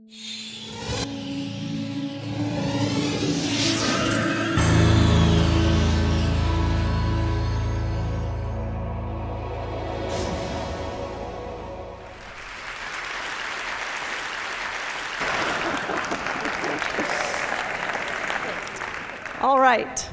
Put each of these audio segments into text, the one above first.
All right.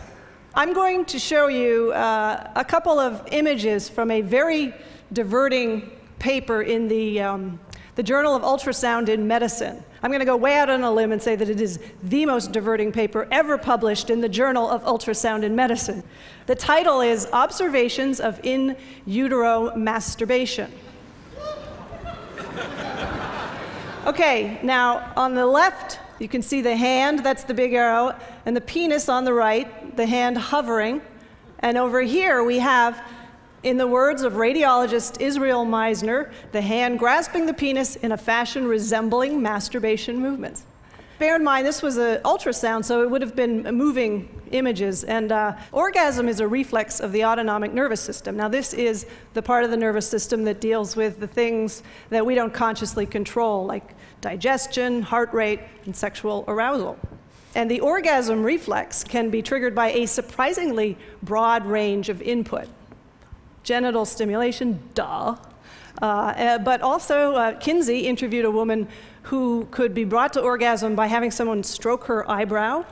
I'm going to show you a couple of images from a very diverting paper in the Journal of Ultrasound in Medicine. I'm going to go way out on a limb and say that it is the most diverting paper ever published in the Journal of Ultrasound in Medicine. The title is Observations of In Utero Masturbation. Okay, now on the left, you can see the hand, that's the big arrow, and the penis on the right, the hand hovering. And over here we have, in the words of radiologist Israel Meisner, the hand grasping the penis in a fashion resembling masturbation movements. Bear in mind, this was an ultrasound, so it would have been moving images. And orgasm is a reflex of the autonomic nervous system. Now, this is the part of the nervous system that deals with the things that we don't consciously control, like digestion, heart rate, and sexual arousal. And the orgasm reflex can be triggered by a surprisingly broad range of input. Genital stimulation, duh. But also, Kinsey interviewed a woman who could be brought to orgasm by having someone stroke her eyebrow.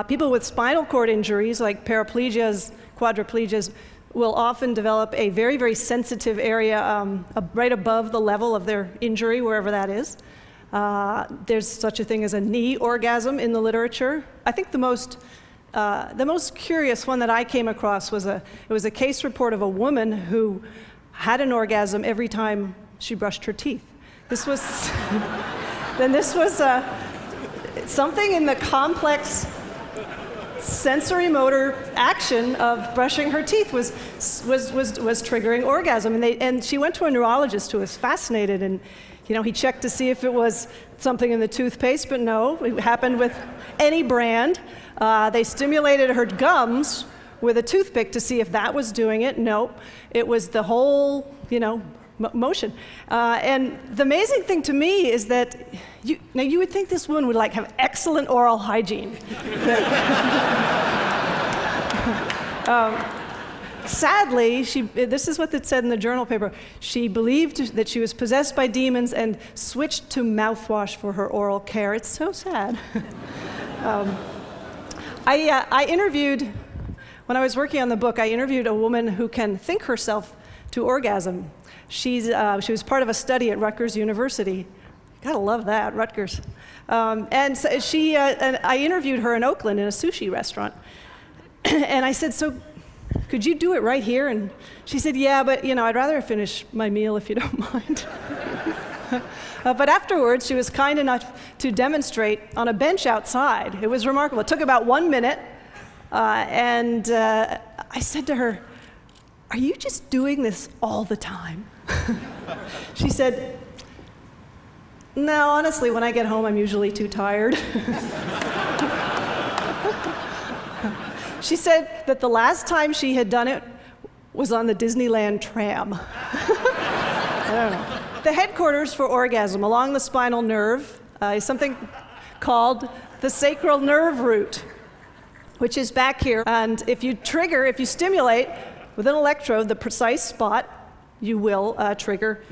People with spinal cord injuries, like paraplegias, quadriplegias, will often develop a very, very sensitive area right above the level of their injury, wherever that is. There's such a thing as a knee orgasm in the literature. I think the most curious one that I came across was it was a case report of a woman who had an orgasm every time she brushed her teeth. This was something in the complex sensory motor action of brushing her teeth was triggering orgasm. And she went to a neurologist who was fascinated, and he checked to see if it was something in the toothpaste, but no, it happened with any brand. They stimulated her gums with a toothpick to see if that was doing it. Nope, it was the whole, motion. And the amazing thing to me is that you would think this woman would have excellent oral hygiene. Sadly, this is what it said in the journal paper. She believed that she was possessed by demons and switched to mouthwash for her oral care. It's so sad. I interviewed, when I was working on the book, I interviewed a woman who can think herself to orgasm. She was part of a study at Rutgers University. Gotta love that, Rutgers. And so I interviewed her in Oakland in a sushi restaurant. And I said, so could you do it right here? And she said, yeah, but I'd rather finish my meal if you don't mind. But afterwards, she was kind enough to demonstrate on a bench outside. It was remarkable. It took about 1 minute. And I said to her, are you just doing this all the time? She said, no, honestly, when I get home, I'm usually too tired. She said that the last time she had done it was on the Disneyland tram. I don't know. The headquarters for orgasm along the spinal nerve is something called the sacral nerve root, which is back here. And if you stimulate with an electrode the precise spot, you will trigger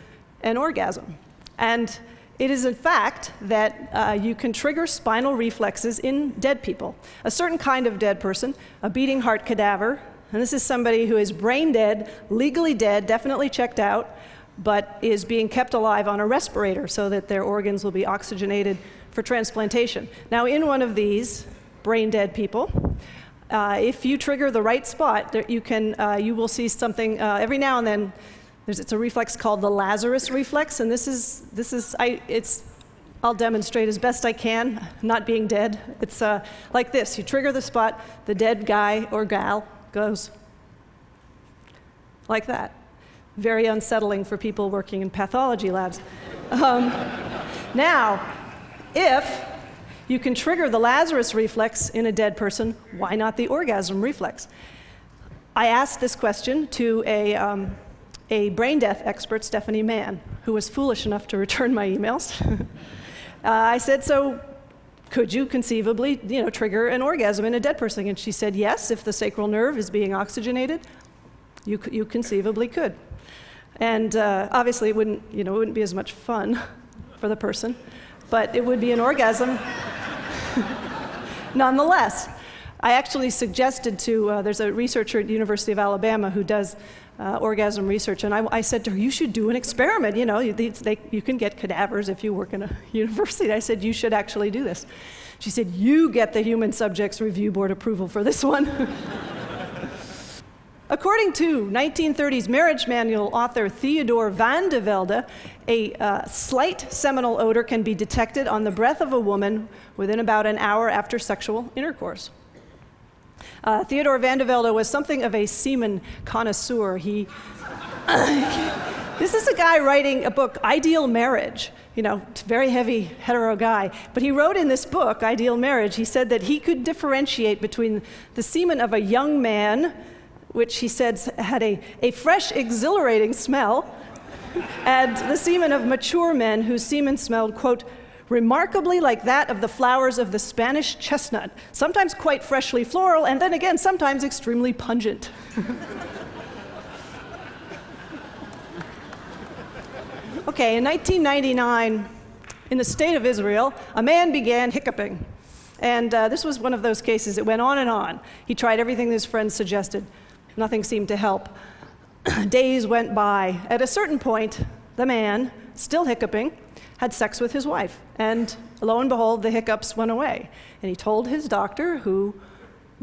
an orgasm. And it is in fact that you can trigger spinal reflexes in dead people. A certain kind of dead person, a beating heart cadaver, and this is somebody who is brain dead, legally dead, definitely checked out, but is being kept alive on a respirator so that their organs will be oxygenated for transplantation. Now, in one of these brain dead people, if you trigger the right spot, you will see something every now and then. It's a reflex called the Lazarus reflex, and I'll demonstrate as best I can, not being dead. It's like this. You trigger the spot, the dead guy or gal goes like that. Very unsettling for people working in pathology labs. Now, if you can trigger the Lazarus reflex in a dead person, why not the orgasm reflex? I asked this question to a brain death expert, Stephanie Mann, who was foolish enough to return my emails. I said, so could you conceivably, trigger an orgasm in a dead person? And she said, yes, if the sacral nerve is being oxygenated, you conceivably could. And obviously it wouldn't be as much fun for the person, but it would be an orgasm nonetheless. I actually suggested to, there's a researcher at the University of Alabama who does orgasm research, and I said to her, you should do an experiment. You can get cadavers if you work in a university. I said, you should actually do this. She said, you get the Human Subjects Review Board approval for this one. According to 1930s marriage manual author Theodore van de Velde, a slight seminal odor can be detected on the breath of a woman within about an hour after sexual intercourse. Theodore van de Velde was something of a semen connoisseur. This is a guy writing a book, Ideal Marriage, very heavy hetero guy. But he wrote in this book, Ideal Marriage, he said that he could differentiate between the semen of a young man, which he said had a fresh, exhilarating smell, and the semen of mature men whose semen smelled, quote, remarkably like that of the flowers of the Spanish chestnut, sometimes quite freshly floral, and then again, sometimes extremely pungent. Okay, in 1999, in the state of Israel, a man began hiccuping. And this was one of those cases. It went on and on. He tried everything his friends suggested. Nothing seemed to help. Days went by. At a certain point, the man, still hiccuping, had sex with his wife. And lo and behold, the hiccups went away. And he told his doctor, who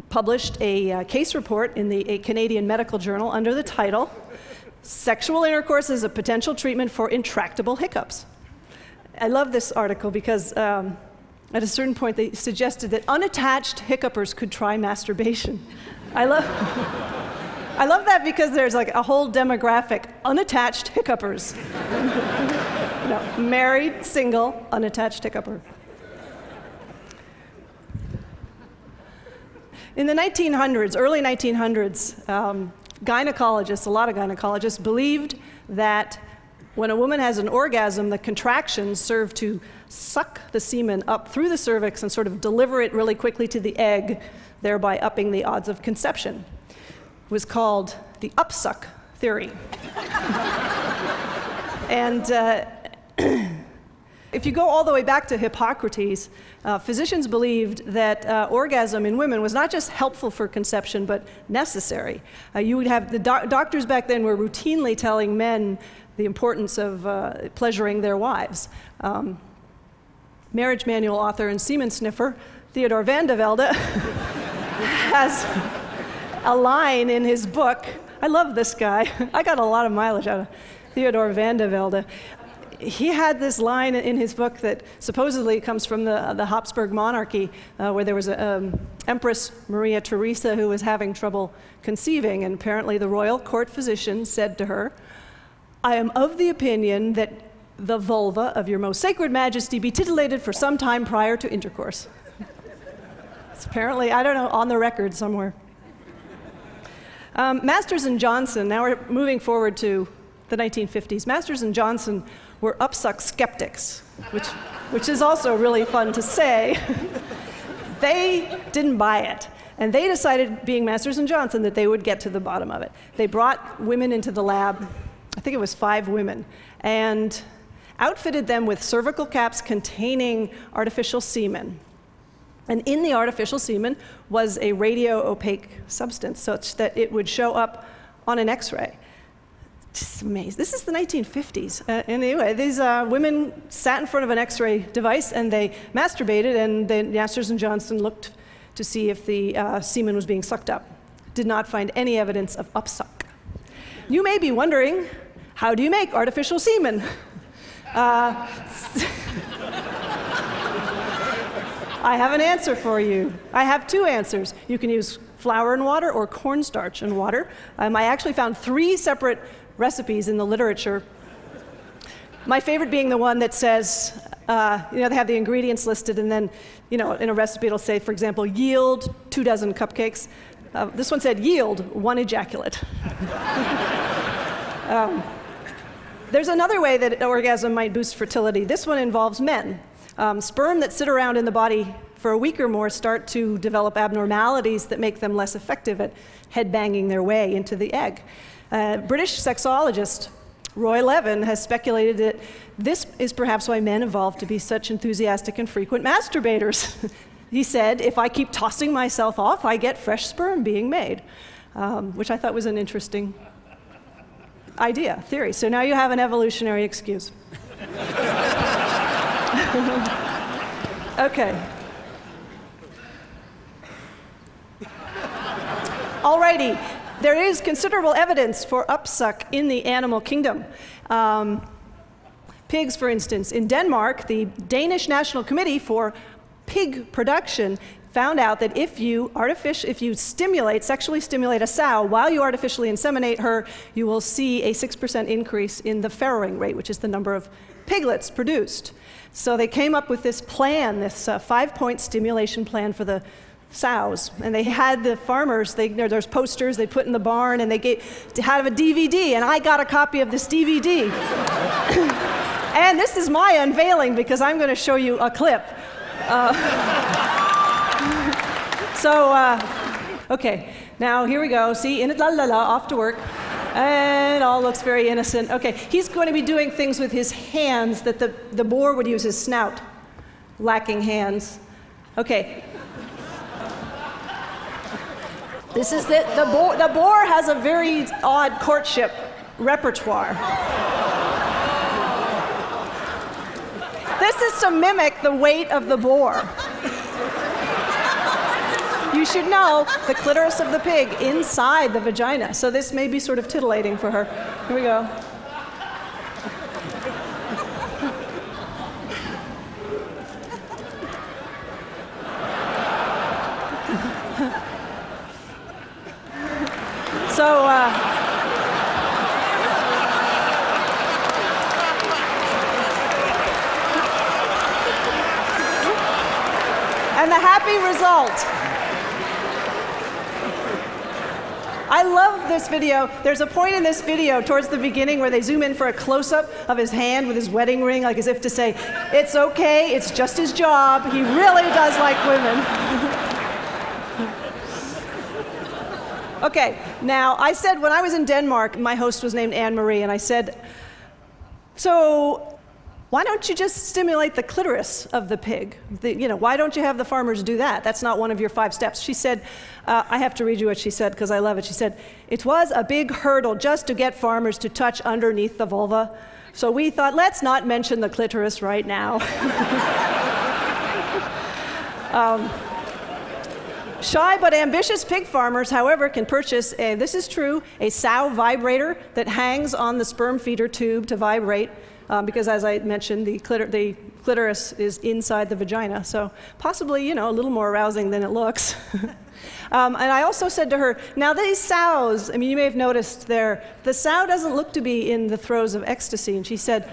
published a case report in a Canadian medical journal under the title, Sexual Intercourse is a Potential Treatment for Intractable Hiccups. I love this article because at a certain point they suggested that unattached hiccupers could try masturbation. I love that because there's like a whole demographic, unattached hiccupers. Married, single, unattached hiccupper. In the 1900s, early 1900s, gynecologists, a lot of gynecologists, believed that when a woman has an orgasm, the contractions serve to suck the semen up through the cervix and sort of deliver it really quickly to the egg, thereby upping the odds of conception. It was called the upsuck theory. And if you go all the way back to Hippocrates, physicians believed that orgasm in women was not just helpful for conception, but necessary. You would have the doctors back then were routinely telling men the importance of pleasuring their wives. Marriage manual author and semen sniffer Theodore van de Velde has a line in his book. I love this guy. I got a lot of mileage out of Theodore van de Velde. He had this line in his book that supposedly comes from the Habsburg monarchy, where there was an Empress Maria Theresa who was having trouble conceiving, and apparently the royal court physician said to her, "I am of the opinion that the vulva of your most sacred majesty be titillated for some time prior to intercourse." It's apparently, I don't know, on the record somewhere. Masters and Johnson, now we're moving forward to the 1950s. Masters and Johnson were upsuck skeptics, which is also really fun to say. They didn't buy it. And they decided, being Masters and Johnson, that they would get to the bottom of it. They brought women into the lab, I think it was 5 women, and outfitted them with cervical caps containing artificial semen. And in the artificial semen was a radio-opaque substance such that it would show up on an X-ray. Just amazing. This is the 1950s. Anyway, these women sat in front of an X-ray device and they masturbated, and the Masters and Johnson looked to see if the semen was being sucked up. Did not find any evidence of upsuck. You may be wondering, how do you make artificial semen? I have an answer for you. I have 2 answers. You can use flour and water or cornstarch and water. I actually found 3 separate recipes in the literature. My favorite being the one that says, they have the ingredients listed, and then, in a recipe it'll say, for example, yield 2 dozen cupcakes. This one said, yield 1 ejaculate. There's another way that orgasm might boost fertility. This one involves men. Sperm that sit around in the body for a week or more start to develop abnormalities that make them less effective at head-banging their way into the egg. British sexologist Roy Levin has speculated that this is perhaps why men evolved to be such enthusiastic and frequent masturbators. He said, if I keep tossing myself off, I get fresh sperm being made, which I thought was an interesting theory. So now you have an evolutionary excuse. Okay. Alrighty. There is considerable evidence for upsuck in the animal kingdom. Pigs, for instance. In Denmark, the Danish National Committee for Pig Production found out that if you sexually stimulate a sow while you artificially inseminate her, you will see a 6% increase in the farrowing rate, which is the number of piglets produced. So they came up with this plan, this 5-point stimulation plan for the sows, and they had the farmers, there's posters they put in the barn, and they had a DVD, and I got a copy of this DVD. And this is my unveiling, because I'm going to show you a clip. Okay, now here we go. See, off to work. And it all looks very innocent. Okay, he's going to be doing things with his hands that the boar would use his snout. Lacking hands. Okay. This is the boar has a very odd courtship repertoire. This is to mimic the weight of the boar. You should know the clitoris of the pig inside the vagina, so this may be sort of titillating for her. Here we go. So, and the happy result. I love this video. There's a point in this video towards the beginning where they zoom in for a close-up of his hand with his wedding ring, like as if to say, it's okay, it's just his job. He really does like women. Okay, now I said when I was in Denmark, my host was named Anne-Marie, and I said, so why don't you just stimulate the clitoris of the pig? Why don't you have the farmers do that? That's not one of your 5 steps. She said, I have to read you what she said because I love it. She said, it was a big hurdle just to get farmers to touch underneath the vulva. So we thought, let's not mention the clitoris right now. Shy but ambitious pig farmers, however, can purchase, this is true, a sow vibrator that hangs on the sperm feeder tube to vibrate. Because as I mentioned, the clitoris is inside the vagina, so possibly, a little more arousing than it looks. And I also said to her, now these sows, you may have noticed the sow doesn't look to be in the throes of ecstasy. And she said,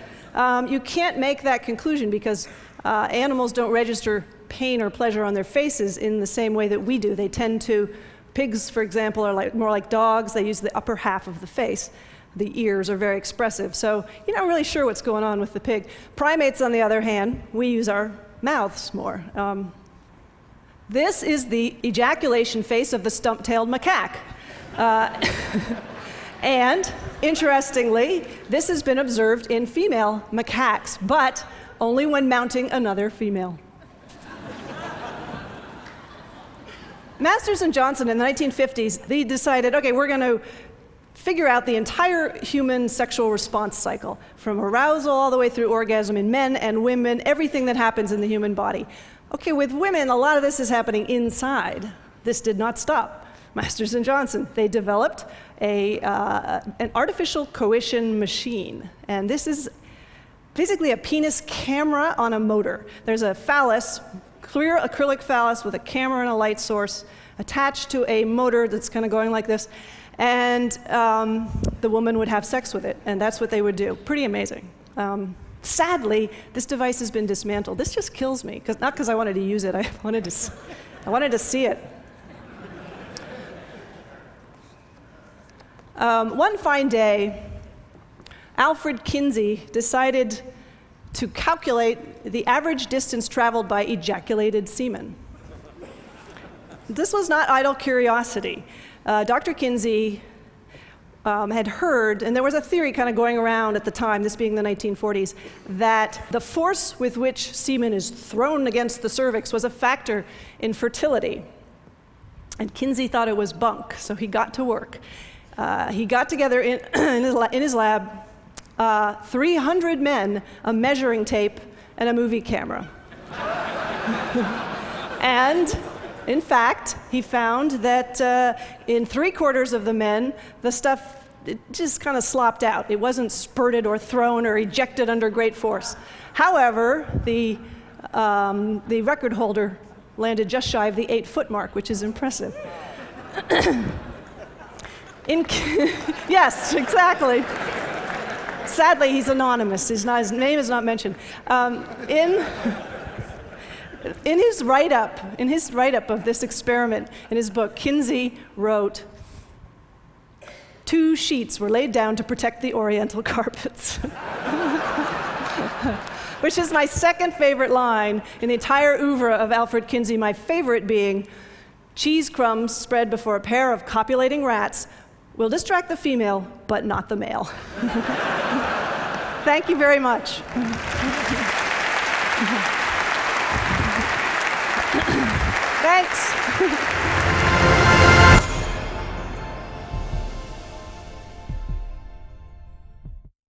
you can't make that conclusion because animals don't register pain or pleasure on their faces in the same way that we do. They tend to, pigs, for example, are more like dogs. They use the upper half of the face. The ears are very expressive, so you're not really sure what's going on with the pig. Primates, on the other hand, we use our mouths more. This is the ejaculation face of the stump-tailed macaque. And, interestingly, this has been observed in female macaques, but only when mounting another female. Masters and Johnson in the 1950s, they decided, okay, we're going to figure out the entire human sexual response cycle, from arousal all the way through orgasm in men and women, everything that happens in the human body. Okay, with women, a lot of this is happening inside. This did not stop. Masters and Johnson, they developed an artificial coition machine. And this is basically a penis camera on a motor. There's a phallus, clear acrylic phallus with a camera and a light source attached to a motor that's kind of going like this. And the woman would have sex with it, and that's what they would do. Pretty amazing. Sadly, this device has been dismantled. This just kills me, not because I wanted to use it. I wanted to see it. One fine day, Alfred Kinsey decided to calculate the average distance traveled by ejaculated semen. This was not idle curiosity. Dr. Kinsey had heard, and there was a theory kind of going around at the time, this being the 1940s, that the force with which semen is thrown against the cervix was a factor in fertility. And Kinsey thought it was bunk, so he got to work. He got together in his lab 300 men, a measuring tape, and a movie camera. And in fact, he found that in 3/4 of the men, the stuff just kind of slopped out. It wasn't spurted or thrown or ejected under great force. However, the record holder landed just shy of the 8-foot mark, which is impressive. Yes, exactly. Sadly, he's anonymous. His name is not mentioned. In his write-up of this experiment, in his book, Kinsey wrote, "2 sheets were laid down to protect the oriental carpets." Which is my second favorite line in the entire oeuvre of Alfred Kinsey, my favorite being, "Cheese crumbs spread before a pair of copulating rats will distract the female, but not the male." Thank you very much. Thanks.